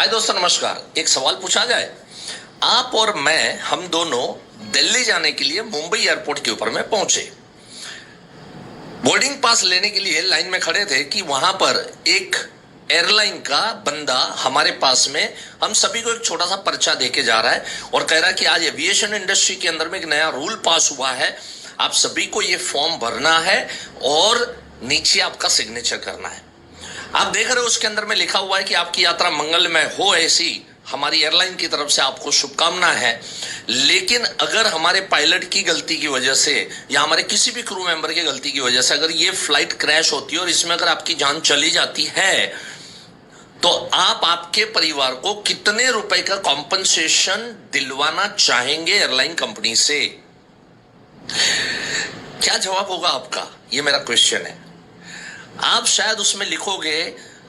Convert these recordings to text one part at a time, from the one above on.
हाय दोस्तों, नमस्कार। एक सवाल पूछा जाए। आप और मैं, हम दोनों दिल्ली जाने के लिए मुंबई एयरपोर्ट के ऊपर में पहुंचे। बोर्डिंग पास लेने के लिए लाइन में खड़े थे कि वहां पर एक एयरलाइन का बंदा हमारे पास में हम सभी को एक छोटा सा पर्चा देके जा रहा है और कह रहा है कि आज एविएशन इंडस्ट्री के अंदर में एक नया रूल पास हुआ है, आप सभी को ये फॉर्म भरना है और नीचे आपका सिग्नेचर करना है। आप देख रहे हो उसके अंदर में लिखा हुआ है कि आपकी यात्रा मंगलमय हो, ऐसी हमारी एयरलाइन की तरफ से आपको शुभकामना है। लेकिन अगर हमारे पायलट की गलती की वजह से या हमारे किसी भी क्रू मेंबर की गलती की वजह से अगर ये फ्लाइट क्रैश होती है और इसमें अगर आपकी जान चली जाती है, तो आप आपके परिवार को कितने रुपए का कॉम्पनसेशन दिलवाना चाहेंगे एयरलाइन कंपनी से? क्या जवाब होगा आपका? ये मेरा क्वेश्चन है। आप शायद उसमें लिखोगे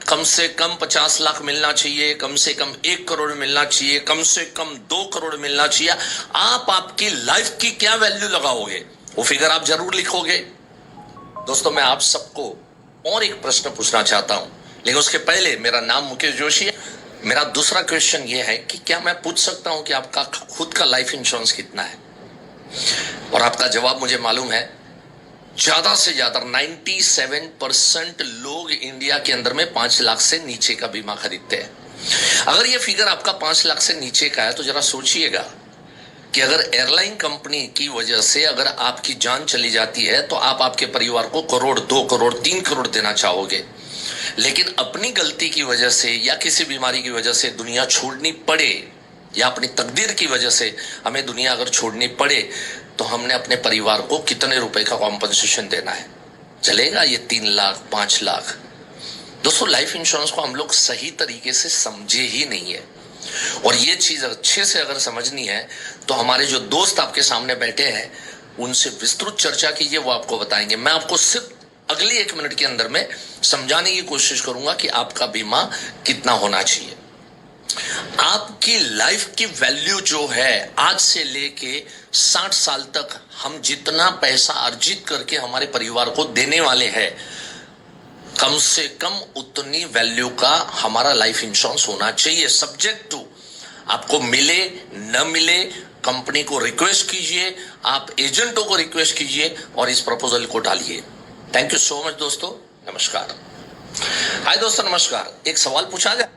कम से कम 50 लाख मिलना चाहिए, कम से कम 1 करोड़ मिलना चाहिए, कम से कम 2 करोड़ मिलना चाहिए। आप आपकी लाइफ की क्या वैल्यू लगाओगे, वो फिगर आप जरूर लिखोगे। दोस्तों, मैं आप सबको और एक प्रश्न पूछना चाहता हूं, लेकिन उसके पहले मेरा नाम मुकेश जोशी है। मेरा दूसरा क्वेश्चन ये है कि क्या मैं पूछ सकता हूं कि आपका खुद का लाइफ इंश्योरेंस कितना है? और आपका जवाब मुझे मालूम है, ज्यादा से ज्यादा 97% लोग इंडिया के अंदर में 5 लाख से नीचे का बीमा खरीदते हैं। अगर ये फिगर आपका 5 लाख से नीचे का है तो जरा सोचिएगा कि अगर एयरलाइन कंपनी की वजह से अगर आपकी जान चली जाती है तो आप आपके परिवार को करोड़, 2 करोड़, 3 करोड़ देना चाहोगे। लेकिन अपनी गलती की वजह से या किसी बीमारी की वजह से दुनिया छोड़नी पड़े या अपनी तकदीर की वजह से हमें दुनिया अगर छोड़नी पड़े, तो हमने अपने परिवार को कितने रुपए का कॉम्पनसेशन देना है? चलेगा ये 3 लाख, 5 लाख? दोस्तों, लाइफ इंश्योरेंस को हम लोग सही तरीके से समझे ही नहीं है। और ये चीज अच्छे से अगर समझनी है तो हमारे जो दोस्त आपके सामने बैठे हैं उनसे विस्तृत चर्चा कीजिए, वो आपको बताएंगे। मैं आपको सिर्फ अगले 1 मिनट के अंदर में समझाने की कोशिश करूंगा कि आपका बीमा कितना होना चाहिए। आपकी लाइफ की वैल्यू जो है, आज से लेके 60 साल तक हम जितना पैसा अर्जित करके हमारे परिवार को देने वाले हैं, कम से कम उतनी वैल्यू का हमारा लाइफ इंश्योरेंस होना चाहिए। सब्जेक्ट टू आपको मिले न मिले, कंपनी को रिक्वेस्ट कीजिए, आप एजेंटों को रिक्वेस्ट कीजिए और इस प्रपोजल को डालिए। थैंक यू सो मच दोस्तों, नमस्कार। हाय दोस्तों, नमस्कार। एक सवाल पूछा जाए।